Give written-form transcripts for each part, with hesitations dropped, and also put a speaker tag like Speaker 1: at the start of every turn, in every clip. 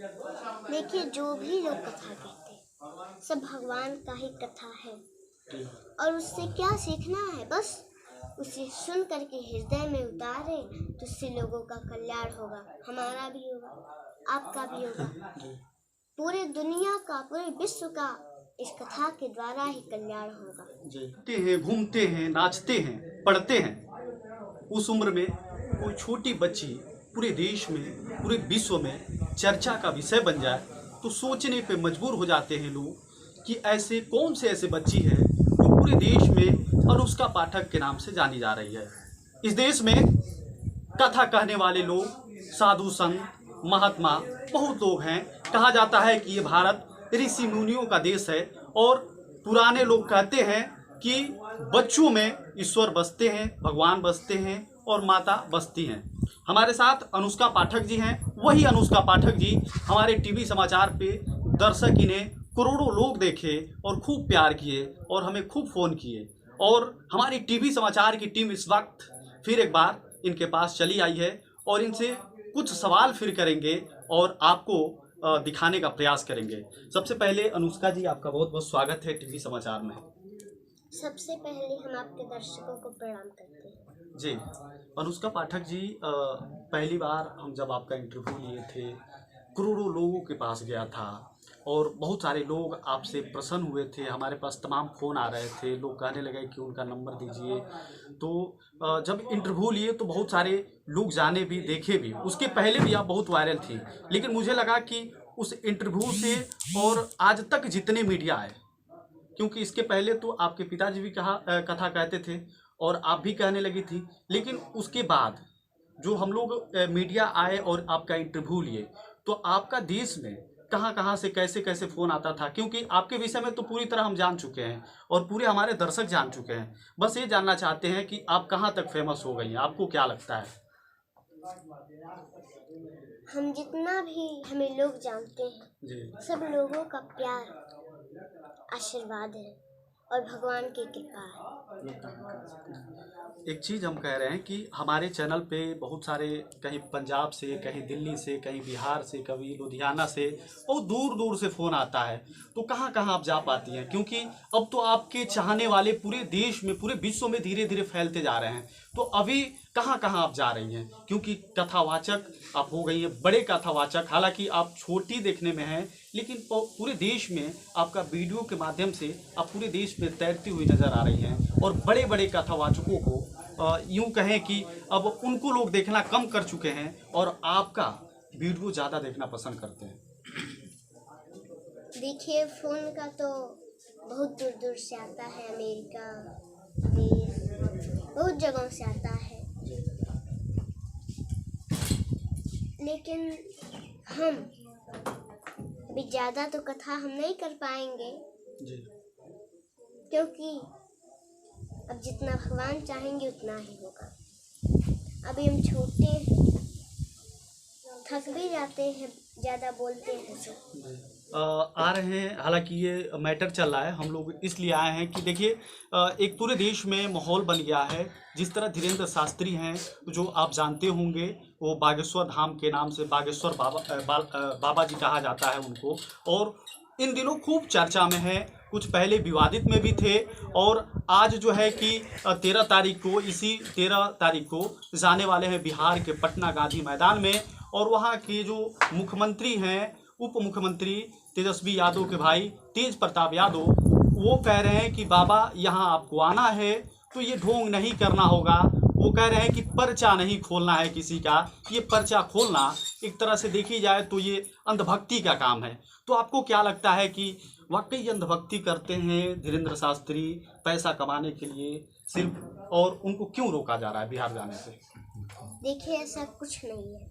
Speaker 1: देखिए, जो भी लोग कथा कहते हैं सब भगवान का ही कथा है और उससे क्या सीखना है, बस उसे सुन करके हृदय में उतारे तो उससे लोगों का कल्याण होगा, हमारा भी होगा, आपका भी होगा, पूरे दुनिया का, पूरे विश्व का इस कथा के द्वारा ही कल्याण होगा।
Speaker 2: जी हैं, घूमते हैं, नाचते हैं, पढ़ते हैं। उस उम्र में कोई छोटी बच्ची पूरे देश में, पूरे विश्व में चर्चा का विषय बन जाए तो सोचने पे मजबूर हो जाते हैं लोग कि ऐसे कौन से ऐसे बच्ची है जो पूरे देश में अनुष्का पाठक के नाम से जानी जा रही है। इस देश में कथा कहने वाले लोग, साधु संत, महात्मा बहुत लोग हैं। कहा जाता है कि ये भारत ऋषि मुनियों का देश है और पुराने लोग कहते हैं कि बच्चों में ईश्वर बसते हैं, भगवान बसते हैं और माता बसती हैं। हमारे साथ अनुष्का पाठक जी हैं। वही अनुष्का पाठक जी हमारे टीवी समाचार पे दर्शक इन्हें करोड़ों लोग देखे और खूब प्यार किए और हमें खूब फ़ोन किए और हमारी टीवी समाचार की टीम इस वक्त फिर एक बार इनके पास चली आई है और इनसे कुछ सवाल फिर करेंगे और आपको दिखाने का प्रयास करेंगे। सबसे पहले अनुष्का जी, आपका बहुत बहुत स्वागत है टीवी समाचार में।
Speaker 1: सबसे पहले हम आपके दर्शकों को प्रणाम करते हैं।
Speaker 2: जी, अनुष्का पाठक जी, पहली बार हम जब आपका इंटरव्यू लिए थे करोड़ों लोगों के पास गया था और बहुत सारे लोग आपसे प्रसन्न हुए थे। हमारे पास तमाम फ़ोन आ रहे थे, लोग कहने लगे कि उनका नंबर दीजिए। तो जब इंटरव्यू लिए तो बहुत सारे लोग जाने भी, देखे भी। उसके पहले भी आप बहुत वायरल थी, लेकिन मुझे लगा कि उस इंटरव्यू से और आज तक जितने मीडिया आए, क्योंकि इसके पहले तो आपके पिताजी भी कथा कहते थे और आप भी कहने लगी थी, लेकिन उसके बाद जो हम लोग मीडिया आए और आपका इंटरव्यू लिए तो आपका देश में कहाँ कहाँ से कैसे कैसे फ़ोन आता था, क्योंकि आपके विषय में तो पूरी तरह हम जान चुके हैं और पूरे हमारे दर्शक जान चुके हैं। बस ये जानना चाहते हैं कि आप कहाँ तक फेमस हो गई हैं, आपको क्या लगता है?
Speaker 1: हम जितना भी हमें लोग जानते हैं
Speaker 2: जी,
Speaker 1: सब लोगों का प्यार, आशीर्वाद है और भगवान की कृपा है।
Speaker 2: एक चीज़ हम कह रहे हैं कि हमारे चैनल पे बहुत सारे, कहीं पंजाब से, कहीं दिल्ली से, कहीं बिहार से, कभी लुधियाना से, बहुत दूर दूर से फ़ोन आता है। तो कहाँ कहाँ आप जा पाती हैं, क्योंकि अब तो आपके चाहने वाले पूरे देश में, पूरे विश्व में धीरे धीरे फैलते जा रहे हैं। तो अभी कहाँ कहाँ आप जा रही हैं, क्योंकि कथावाचक आप हो गई हैं, बड़े कथावाचक। हालांकि आप छोटी देखने में हैं, लेकिन पूरे देश में आपका वीडियो के माध्यम से आप पूरे देश में तैरती हुई नजर आ रही हैं और बड़े बड़े कथावाचकों को यूं कहें कि अब उनको लोग देखना कम कर चुके हैं और आपका वीडियो ज़्यादा देखना पसंद करते हैं।
Speaker 1: देखिए, फोन का तो बहुत दूर दूर से आता है, अमेरिका, देश, बहुत जगहों से आता है, लेकिन हम अभी ज़्यादा तो कथा हम नहीं कर पाएंगे
Speaker 2: जी,
Speaker 1: क्योंकि अब जितना भगवान चाहेंगे उतना ही होगा। अभी हम छोटे हैं, थक भी जाते हैं, ज़्यादा बोलते हैं तो
Speaker 2: आ रहे हैं। हालांकि ये मैटर चल रहा है, हम लोग इसलिए आए हैं कि देखिए, एक पूरे देश में माहौल बन गया है। जिस तरह धीरेन्द्र शास्त्री हैं, जो आप जानते होंगे, वो बागेश्वर धाम के नाम से बागेश्वर बाबा जी कहा जाता है उनको, और इन दिनों खूब चर्चा में है। कुछ पहले विवादित में भी थे और आज जो है कि 13 तारीख को, इसी 13 तारीख को जाने वाले हैं बिहार के पटना गांधी मैदान में। और वहाँ के जो मुख्यमंत्री हैं, उप मुख्यमंत्री तेजस्वी यादव के भाई तेज प्रताप यादव, वो कह रहे हैं कि बाबा यहाँ आपको आना है तो ये ढोंग नहीं करना होगा। वो कह रहे हैं कि पर्चा नहीं खोलना है किसी का, ये पर्चा खोलना एक तरह से देखी जाए तो ये अंधभक्ति का काम है। तो आपको क्या लगता है कि वाकई अंधभक्ति करते हैं धीरेन्द्र शास्त्री पैसा कमाने के लिए सिर्फ, और उनको क्यों रोका जा रहा है बिहार जाने से?
Speaker 1: देखिए, ऐसा कुछ नहीं है।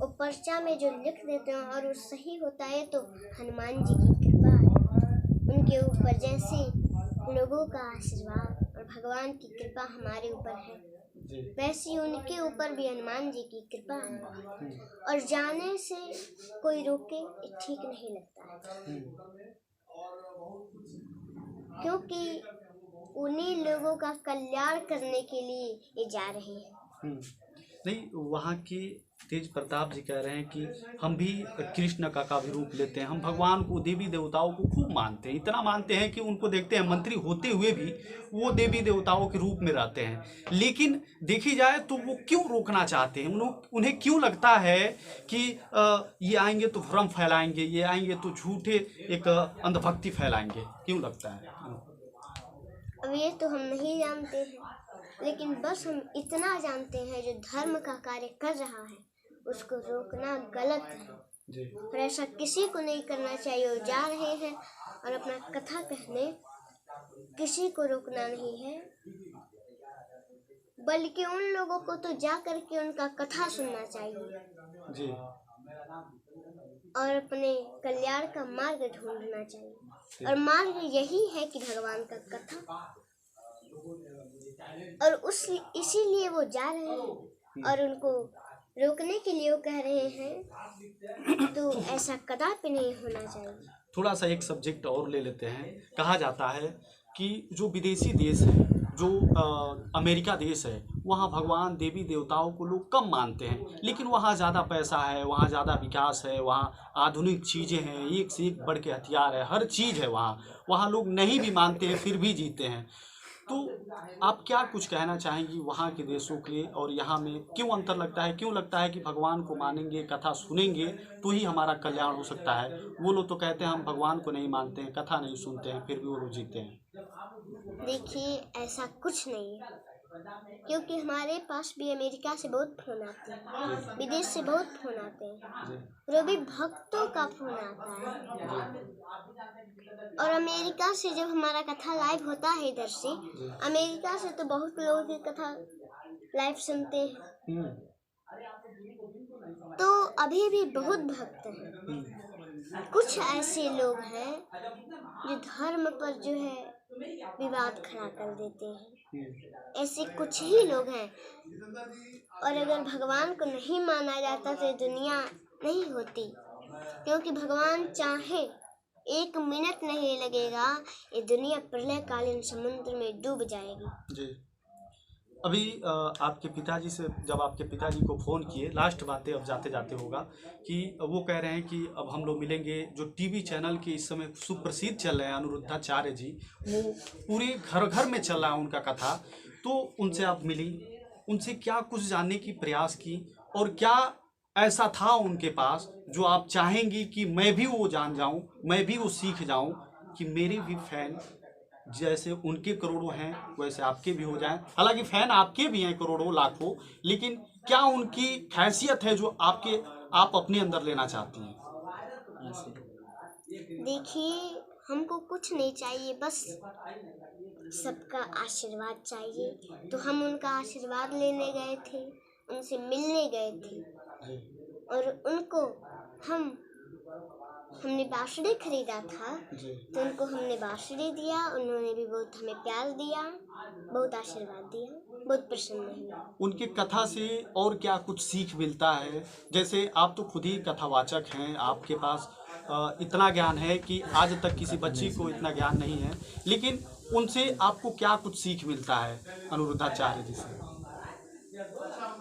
Speaker 1: वो पर्चा में जो लिख देते हैं और वो सही होता है तो हनुमान जी की कृपा है उनके ऊपर, जैसे लोगों का आशीर्वाद और भगवान की कृपा हमारे ऊपर है, वैसे उनके ऊपर भी हनुमान जी की कृपा है। और जाने से कोई रोके ठीक नहीं लगता है, क्योंकि उन्हीं लोगों का कल्याण करने के लिए ये जा रहे हैं।
Speaker 2: नहीं, वहाँ के तेज प्रताप जी कह रहे हैं कि हम भी कृष्ण का भी रूप लेते हैं, हम भगवान को, देवी देवताओं को खूब मानते हैं, इतना मानते हैं कि उनको देखते हैं मंत्री होते हुए भी वो देवी देवताओं के रूप में रहते हैं। लेकिन देखी जाए तो वो क्यों रोकना चाहते हैं, उन्हें क्यों लगता है कि ये आएंगे तो भ्रम फैलाएंगे, ये आएंगे तो झूठे एक अंधभक्ति फैलाएंगे, क्यों लगता है?
Speaker 1: अब ये तो हम नहीं जानते हैं, लेकिन बस हम इतना जानते हैं जो धर्म का कार्य कर रहा है उसको रोकना गलत है
Speaker 2: जी
Speaker 1: और ऐसा किसी को नहीं करना चाहिए। वो जा रहे हैं और अपना कथा कहने, किसी को रोकना नहीं है, बल्कि उन लोगों को तो जा करके उनका कथा सुनना चाहिए
Speaker 2: जी
Speaker 1: और अपने कल्याण का मार्ग ढूंढना चाहिए। और मार्ग यही है कि भगवान का कथा, और इसीलिए वो जा रहे हैं और उनको रोकने के लिए वो कह रहे हैं, तो ऐसा कदापि नहीं होना चाहिए।
Speaker 2: थोड़ा सा एक सब्जेक्ट और ले लेते हैं। कहा जाता है कि जो विदेशी देश है, जो अमेरिका देश है, वहाँ भगवान देवी देवताओं को लोग कम मानते हैं, लेकिन वहाँ ज़्यादा पैसा है, वहाँ ज़्यादा विकास है, वहाँ आधुनिक चीज़ें हैं, एक से एक बढ़ के हथियार है, हर चीज़ है वहाँ लोग नहीं भी मानते हैं फिर भी जीते हैं। तो आप क्या कुछ कहना चाहेंगी वहाँ के देशों के लिए, और यहाँ में क्यों अंतर लगता है, क्यों लगता है कि भगवान को मानेंगे, कथा सुनेंगे तो ही हमारा कल्याण हो सकता है? वो लोग तो कहते हैं हम भगवान को नहीं मानते हैं, कथा नहीं सुनते हैं, फिर भी वो लोग जीते हैं।
Speaker 1: देखिए, ऐसा कुछ नहीं है, क्योंकि हमारे पास भी अमेरिका से बहुत फोन आते हैं, विदेश से बहुत फोन आते हैं, और भी भक्तों का फोन आता है। और अमेरिका से जब हमारा कथा लाइव होता है इधर से, अमेरिका से तो बहुत लोगों की कथा लाइव सुनते हैं, तो अभी भी बहुत भक्त हैं। कुछ ऐसे लोग हैं जो धर्म पर जो है विवाद खड़ा कर देते हैं, ऐसे कुछ ही लोग हैं। और अगर भगवान को नहीं माना जाता तो ये दुनिया नहीं होती, क्योंकि भगवान चाहे 1 मिनट नहीं लगेगा, ये दुनिया प्रलयकालीन समुद्र में डूब जाएगी।
Speaker 2: जी, अभी आपके पिताजी से, जब आपके पिताजी को फ़ोन किए, लास्ट बातें अब जाते जाते होगा कि वो कह रहे हैं कि अब हम लोग मिलेंगे, जो टीवी चैनल के इस समय सुप्रसिद्ध चल रहे हैं अनिरुद्धाचार्य जी, वो पूरे घर घर में चल रहा है उनका कथा, तो उनसे आप मिली, उनसे क्या कुछ जानने की प्रयास की, और क्या ऐसा था उनके पास जो आप चाहेंगी कि मैं भी वो जान जाऊं, मैं भी वो सीख जाऊं, कि मेरे भी फैन जैसे उनके करोड़ों हैं वैसे आपके भी हो जाएं? हालांकि फैन आपके भी हैं करोड़ों लाखों, लेकिन क्या उनकी हैसियत है जो आप अपने अंदर लेना चाहती हैं?
Speaker 1: देखिए, हमको कुछ नहीं चाहिए, बस सबका आशीर्वाद चाहिए। तो हम उनका आशीर्वाद लेने गए थे, उनसे मिलने गए थे, और उनको हमने बांसुरी खरीदा था, तो उनको हमने बांसुरी दिया, उन्होंने भी बहुत हमें प्यार दिया, बहुत आशीर्वाद दिया, बहुत प्रसन्न हुए।
Speaker 2: उनके कथा से और क्या कुछ सीख मिलता है? जैसे आप तो खुद ही कथावाचक हैं, आपके पास इतना ज्ञान है कि आज तक किसी बच्ची को इतना ज्ञान नहीं है, लेकिन उनसे आपको क्या कुछ सीख मिलता है अनिरुद्धाचार्य जी से?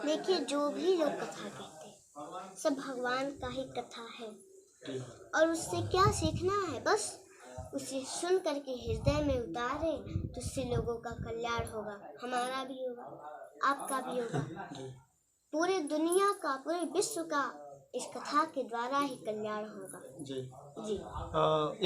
Speaker 1: देखिए, जो भी लोग कथा कहते हैं सब भगवान का ही कथा है, और उससे क्या सीखना है, बस उसे सुन करके हृदय में उतारे तो उससे लोगों का कल्याण होगा, हमारा भी होगा, आपका भी होगा, पूरे दुनिया का, पूरे विश्व का इस कथा के द्वारा ही कल्याण होगा।
Speaker 2: जी
Speaker 1: जी।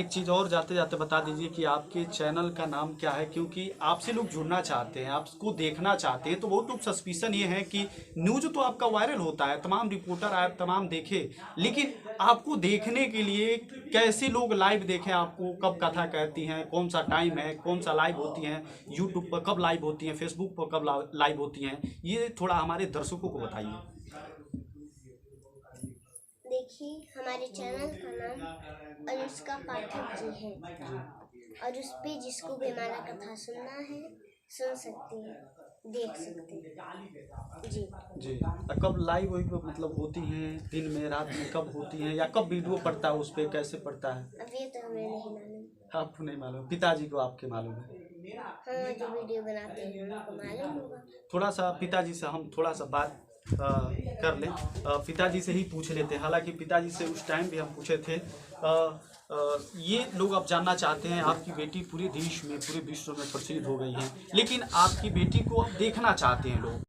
Speaker 2: एक चीज़ और जाते जाते बता दीजिए कि आपके चैनल का नाम क्या है, क्योंकि आपसे लोग जुड़ना चाहते हैं, आपको देखना चाहते हैं, तो बहुत लोग सस्पिशन ये है कि न्यूज़ तो आपका वायरल होता है, तमाम रिपोर्टर आए, तमाम देखे, लेकिन आपको देखने के लिए कैसे लोग लाइव देखें, आपको कब कथा कहती हैं, कौन सा टाइम है, कौन सा लाइव होती हैं, यूट्यूब पर कब लाइव होती हैं, फेसबुक पर कब लाइव होती हैं, ये थोड़ा हमारे दर्शकों को बताइए।
Speaker 1: देखिए, हमारे चैनल का नाम अनुष्का पाठक जी है, और उस पे जिसको भी हमारा कथा सुनना है सुन सकते हैं, देख सकते हैं। जी
Speaker 2: जी, कब लाइव हुई मतलब होती हैं, दिन में, रात में, कब होती हैं, या कब वीडियो पड़ता है, उस पर कैसे पड़ता है?
Speaker 1: अब ये तो हमें नहीं मालूम।
Speaker 2: आपको नहीं मालूम, पिताजी को आपके मालूम है?
Speaker 1: हाँ, जो वीडियो बनाते हैं उनको मालूम होगा।
Speaker 2: थोड़ा सा पिताजी से हम थोड़ा सा बात कर लें। पिताजी से ही पूछ लेते हैं। हालांकि पिताजी से उस टाइम भी हम पूछे थे। ये लोग अब जानना चाहते हैं, आपकी बेटी पूरे देश में, पूरे विश्व में प्रसिद्ध हो गई है, लेकिन आपकी बेटी को अब देखना चाहते हैं लोग।